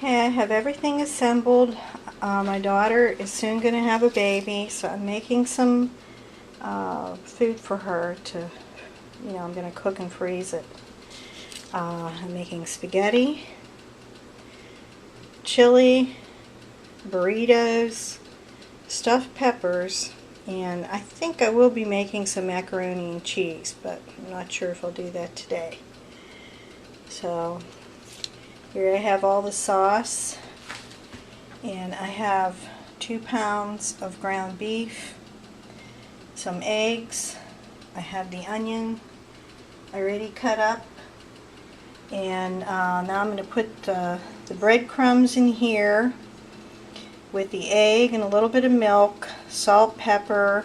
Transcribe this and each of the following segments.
Okay, I have everything assembled. My daughter is soon going to have a baby, so I'm making some food for her to, I'm going to cook and freeze it. I'm making spaghetti, chili, burritos, stuffed peppers, and I think I will be making some macaroni and cheese, but I'm not sure if I'll do that today. So here I have all the sauce, and I have 2 pounds of ground beef, some eggs, I have the onion already cut up, and now I'm going to put the breadcrumbs in here with the egg and a little bit of milk, salt, pepper,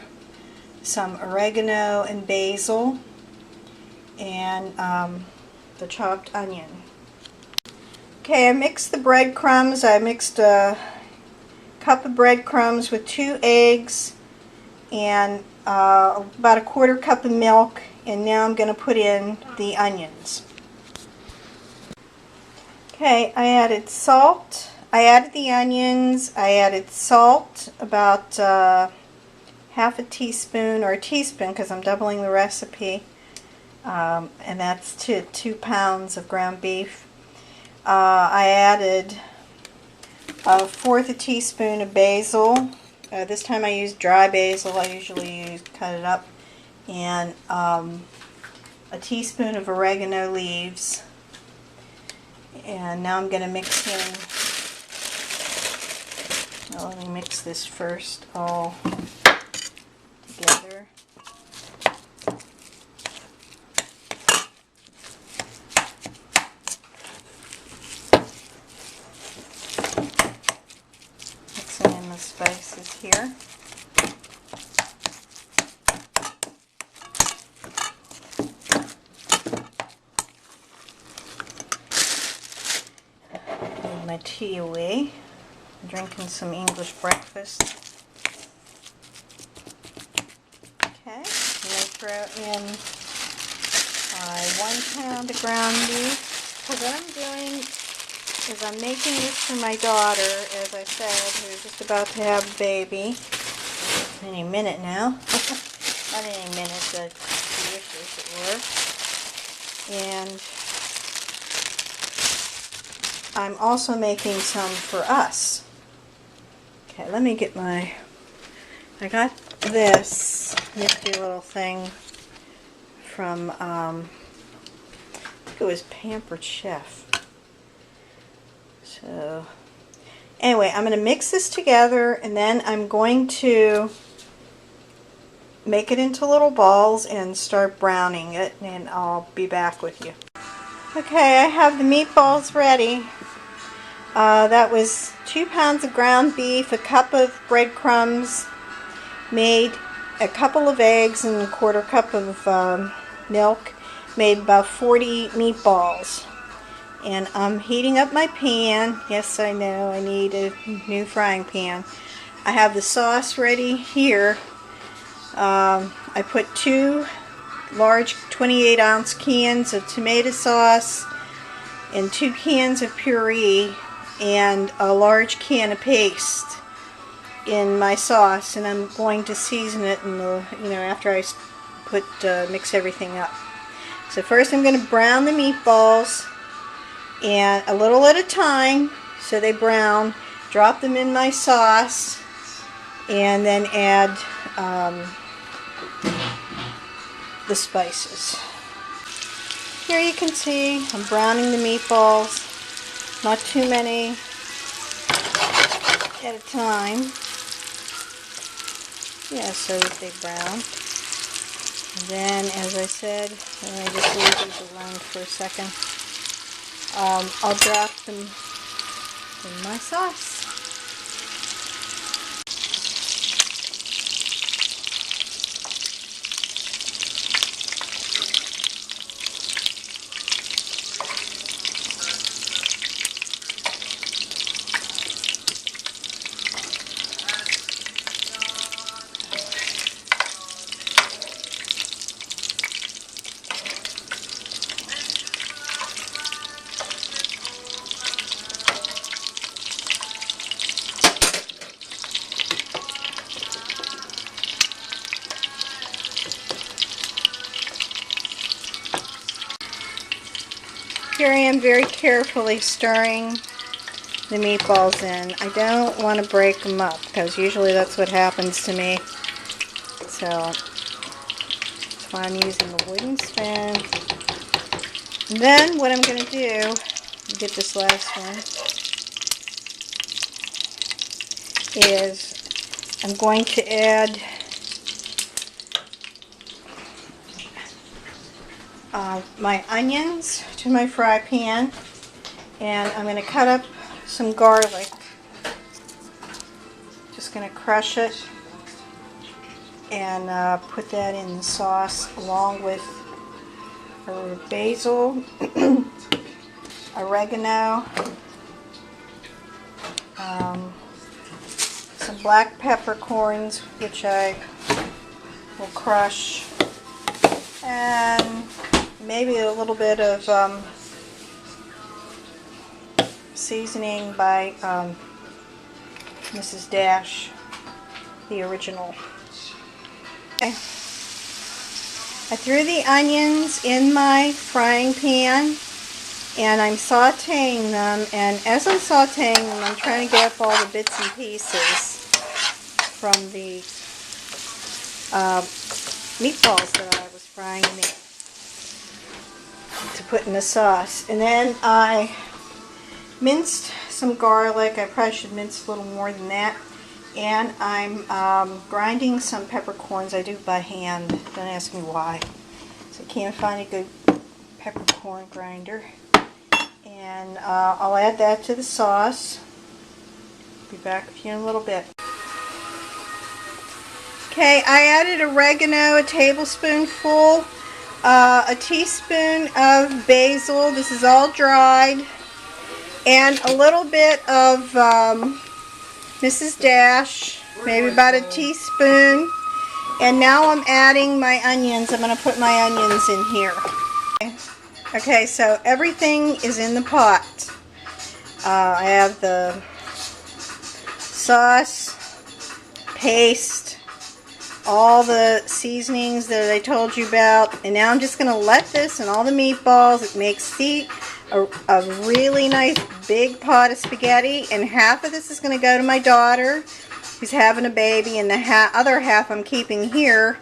some oregano and basil, and the chopped onion. Okay, I mixed the breadcrumbs. I mixed a cup of breadcrumbs with 2 eggs and about a 1/4 cup of milk, and now I'm going to put in the onions. Okay, I added salt. I added the onions. I added salt, about half a teaspoon, or a teaspoon because I'm doubling the recipe, and that's to 2 pounds of ground beef. I added 1/4 teaspoon of basil. This time I used dry basil. I usually cut it up. And a teaspoon of oregano leaves. And now I'm going to mix in, well, let me mix this first all together. Mixing in the spices here. Made my tea away. I'm drinking some English breakfast. Okay, I'm going to throw in my 1 pound of ground beef. So what I'm doing is I'm making this for my daughter, as I said, who's just about to have a baby. Any minute now. Not any minute, but she wishes it were. And I'm also making some for us. Okay, let me get I got this nifty little thing from, I think it was Pampered Chef. So, anyway, I'm going to mix this together, and then I'm going to make it into little balls and start browning it, and I'll be back with you. Okay, I have the meatballs ready. That was 2 pounds of ground beef, a cup of breadcrumbs, made a couple of eggs and a 1/4 cup of milk, made about 40 meatballs. And I'm heating up my pan. Yes, I know, I need a new frying pan. I have the sauce ready here. I put 2 large 28-ounce cans of tomato sauce and 2 cans of puree and a large can of paste in my sauce, and I'm going to season it in the, after I mix everything up. So first I'm going to brown the meatballs, and a little at a time, so they brown. Drop them in my sauce, and then add the spices. Here you can see I'm browning the meatballs, not too many at a time. Yeah, so that they brown. And then, as I said, I just leave these alone for a second. I'll drop them in my sauce. here I am very carefully stirring the meatballs in. I don't want to break them up because usually that's what happens to me. So that's why I'm using a wooden spoon. And then what I'm going to do, get this last one, is I'm going to add my onions to my fry pan, and I'm going to cut up some garlic. Just going to crush it and put that in the sauce along with basil, oregano, some black peppercorns, which I will crush, and maybe a little bit of seasoning by Mrs. Dash, the original. Okay. I threw the onions in my frying pan and I'm sauteing them, and as I'm sauteing them I'm trying to get up all the bits and pieces from the meatballs that I was frying to put in the sauce. And then I minced some garlic. I probably should mince a little more than that. And I'm grinding some peppercorns. I do it by hand. Don't ask me why. So I can't find a good peppercorn grinder. And I'll add that to the sauce. Be back with you in a little bit. Okay, I added oregano, a tablespoonful, a teaspoon of basil. This is all dried. And a little bit of Mrs. Dash, maybe about a teaspoon. And now I'm adding my onions. I'm going to put my onions in here. Okay, so everything is in the pot. I have the sauce, paste, all the seasonings that I told you about. And now I'm just going to let this and all the meatballs, it makes a really nice big pot of spaghetti, and half of this is going to go to my daughter who's having a baby, and the other half I'm keeping here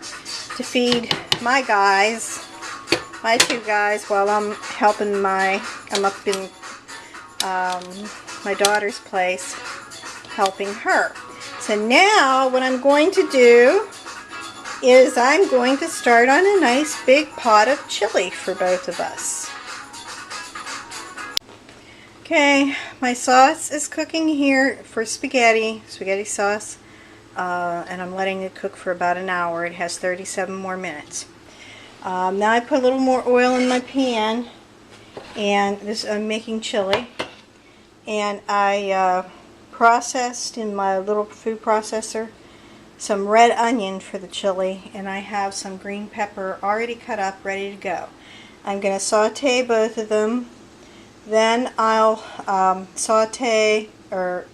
to feed my guys, my two guys, while I'm helping I'm up in my daughter's place helping her. So now what I'm going to do is I'm going to start on a nice big pot of chili for both of us. Okay, my sauce is cooking here for spaghetti sauce, and I'm letting it cook for about an hour. It has 37 more minutes. Now I put a little more oil in my pan, and I'm making chili, and I processed in my little food processor some red onion for the chili, and I have some green pepper already cut up, ready to go. I'm going to saute both of them. Then I'll saute, I'll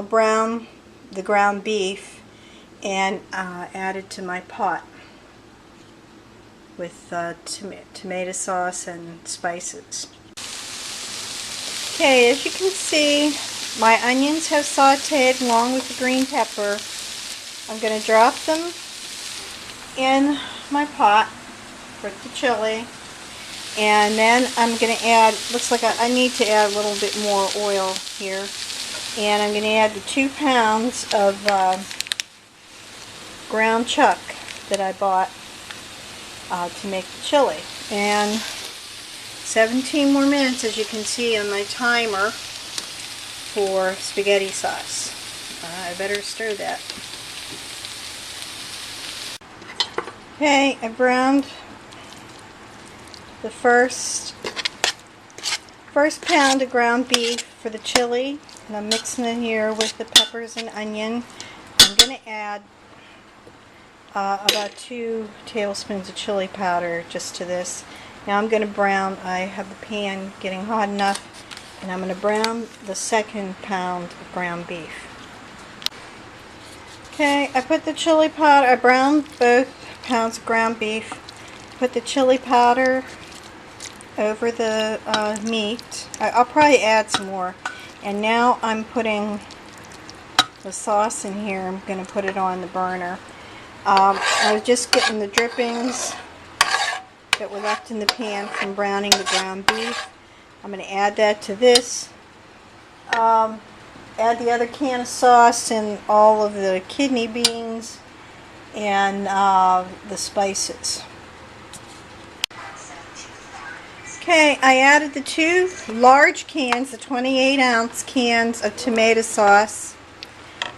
brown the ground beef and add it to my pot with tomato sauce and spices. Okay, as you can see, my onions have sauteed along with the green pepper. I'm going to drop them in my pot for the chili. And then I'm going to add, looks like I need to add a little bit more oil here. And I'm going to add the 2 pounds of ground chuck that I bought to make the chili. And 17 more minutes, as you can see on my timer, for spaghetti sauce. I better stir that. Okay, I browned the first pound of ground beef for the chili, and I'm mixing it here with the peppers and onion. I'm going to add about 2 tablespoons of chili powder just to this. Now I'm going to brown, I have the pan getting hot enough, and I'm going to brown the 2nd pound of ground beef. Okay, I put the chili powder, I browned both pounds of ground beef, put the chili powder over the meat. I'll probably add some more. And now I'm putting the sauce in here. I'm going to put it on the burner. I was just getting the drippings that were left in the pan from browning the ground beef. I'm going to add that to this. Add the other can of sauce and all of the kidney beans and the spices. Okay, I added the 2 large cans, the 28-ounce cans of tomato sauce.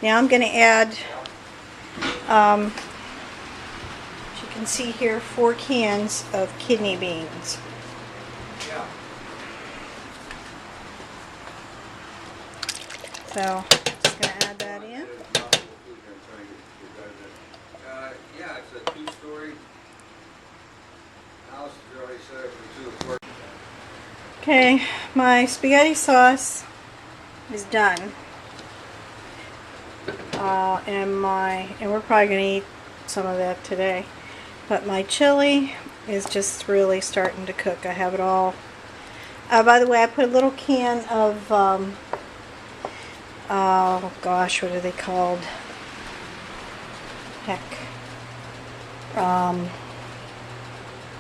Now I'm going to add, as you can see here, 4 cans of kidney beans. So, just going to add that in. Yeah, it's a 2-story house. It's already set up for 2 apartments. Okay, my spaghetti sauce is done. And we're probably going to eat some of that today. But my chili is just really starting to cook. I have it all. By the way, I put a little can of, oh gosh, what are they called? Heck.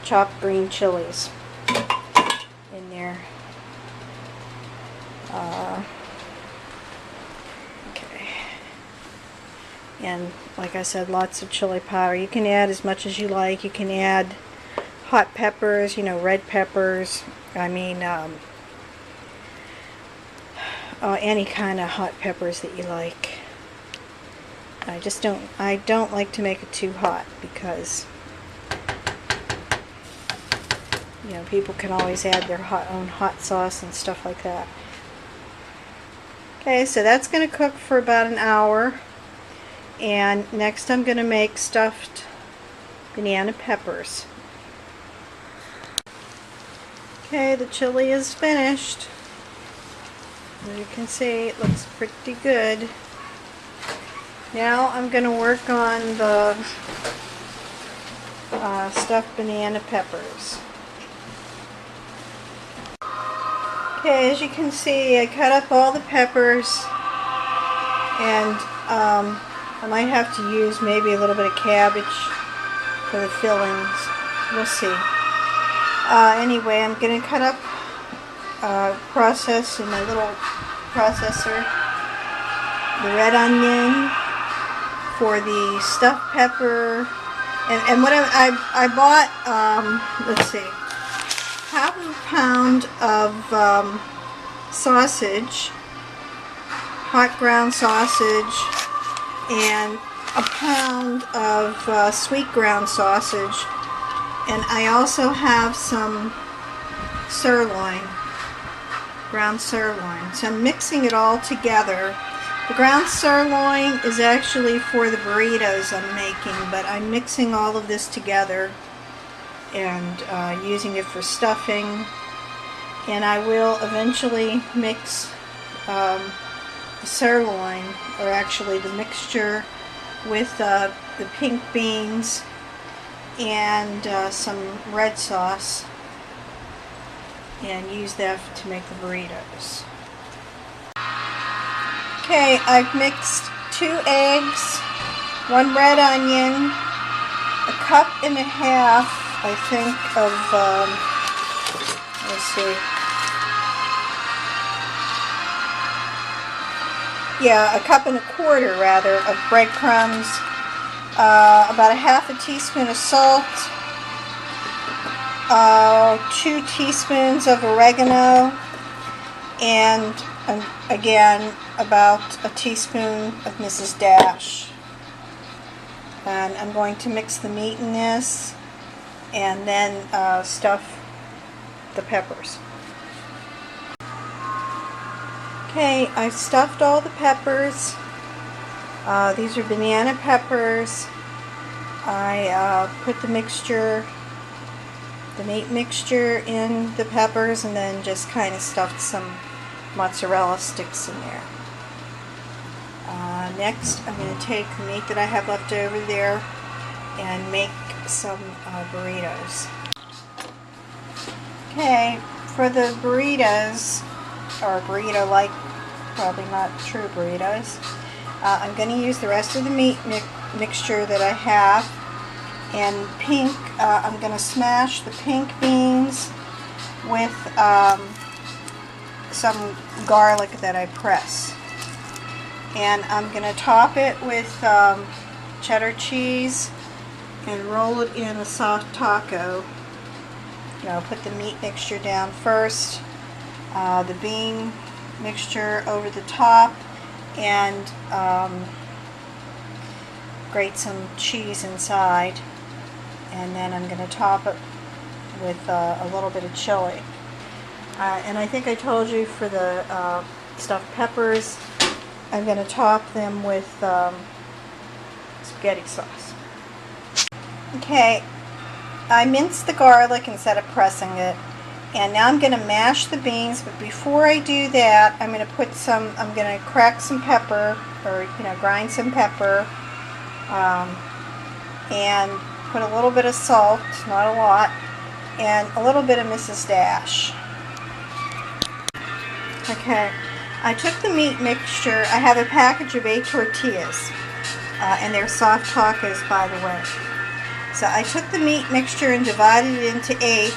Chopped green chilies in there. Okay. And like I said, lots of chili powder. You can add as much as you like. You can add hot peppers, red peppers. I mean, any kind of hot peppers that you like. I don't like to make it too hot because people can always add their own hot sauce and stuff like that. Okay, so that's going to cook for about an hour. And next I'm going to make stuffed banana peppers. Okay, the chili is finished. As you can see, it looks pretty good. Now I'm going to work on the stuffed banana peppers. Okay, as you can see, I cut up all the peppers, and I might have to use maybe a little bit of cabbage for the fillings. We'll see. Anyway, I'm going to cut up, process in my little processor, the red onion for the stuffed pepper, and what I bought, let's see, half a pound of sausage, hot ground sausage, and a pound of sweet ground sausage, and I also have some sirloin, ground sirloin. So I'm mixing it all together. The ground sirloin is actually for the burritos I'm making, but I'm mixing all of this together and using it for stuffing. And I will eventually mix the sirloin, or actually the mixture, with the pink beans and some red sauce, and use that to make the burritos. Okay, I've mixed 2 eggs, 1 red onion, a cup and a half, I think, of, let's see, yeah, a cup and a quarter, rather, of breadcrumbs, about a half a teaspoon of salt, 2 teaspoons of oregano, and again about a teaspoon of Mrs. Dash. And I'm going to mix the meat in this and then stuff the peppers. Okay, I stuffed all the peppers. These are banana peppers. I put the mixture, the meat mixture, in the peppers, and then just kind of stuffed some mozzarella sticks in there. Next, I'm going to take the meat that I have left over there and make some burritos. Okay, for the burritos, or burrito-like, probably not true burritos, I'm going to use the rest of the meat mixture that I have. And pink, I'm going to smash the pink beans with some garlic that I press. And I'm going to top it with cheddar cheese and roll it in a soft taco. You know, put the meat mixture down first, the bean mixture over the top, and grate some cheese inside. And then I'm going to top it with a little bit of chili. And I think I told you for the stuffed peppers, I'm going to top them with spaghetti sauce. Okay, I minced the garlic instead of pressing it. And now I'm going to mash the beans, but before I do that, I'm going to crack some pepper, or grind some pepper, and put a little bit of salt, not a lot, and a little bit of Mrs. Dash. Okay, I took the meat mixture. I have a package of 8 tortillas, and they're soft tacos, by the way. So I took the meat mixture and divided it into 8,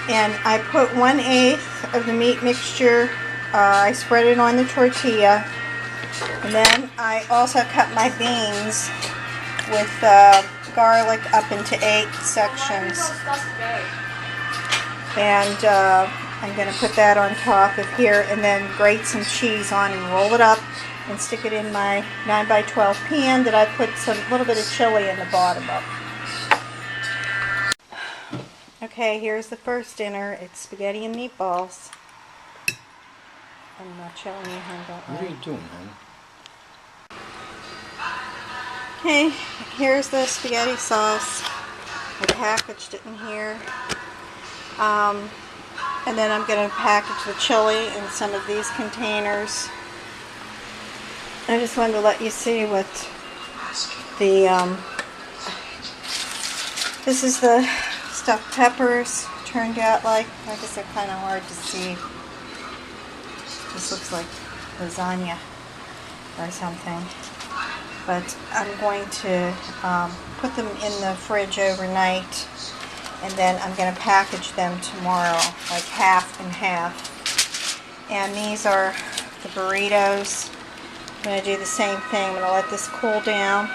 and I put 1/8 of the meat mixture, I spread it on the tortilla, and then I also cut my beans with garlic up into 8 sections. And I'm going to put that on top of here, and then grate some cheese on and roll it up and stick it in my 9x12 pan that I put a little bit of chili in the bottom of. Okay, here's the first dinner. It's spaghetti and meatballs. I'm not showing you how that What are you doing, hon? Okay, here's the spaghetti sauce. I packaged it in here. And then I'm going to package the chili in some of these containers. I just wanted to let you see what the, this is the stuffed peppers turned out like. I guess they're kind of hard to see. This looks like lasagna or something. But I'm going to put them in the fridge overnight, and then I'm going to package them tomorrow, like half and half. And these are the burritos. I'm going to do the same thing. I'm going to let this cool down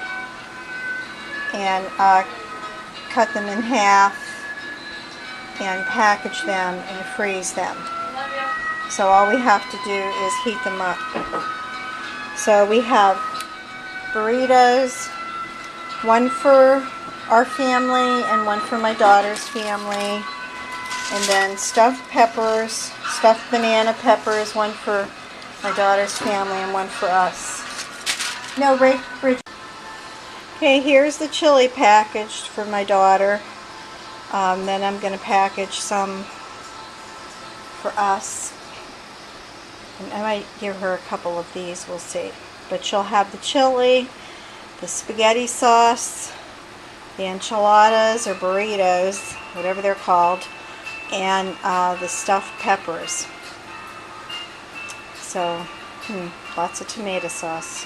and cut them in half and package them and freeze them. So all we have to do is heat them up. So we have burritos, one for our family and one for my daughter's family, and then stuffed peppers, stuffed banana peppers, one for my daughter's family and one for us. No, Rich. Okay, here's the chili packaged for my daughter. Then I'm going to package some for us. And I might give her a couple of these, we'll see. But she'll have the chili, the spaghetti sauce, the enchiladas or burritos, whatever they're called, and the stuffed peppers. So, lots of tomato sauce.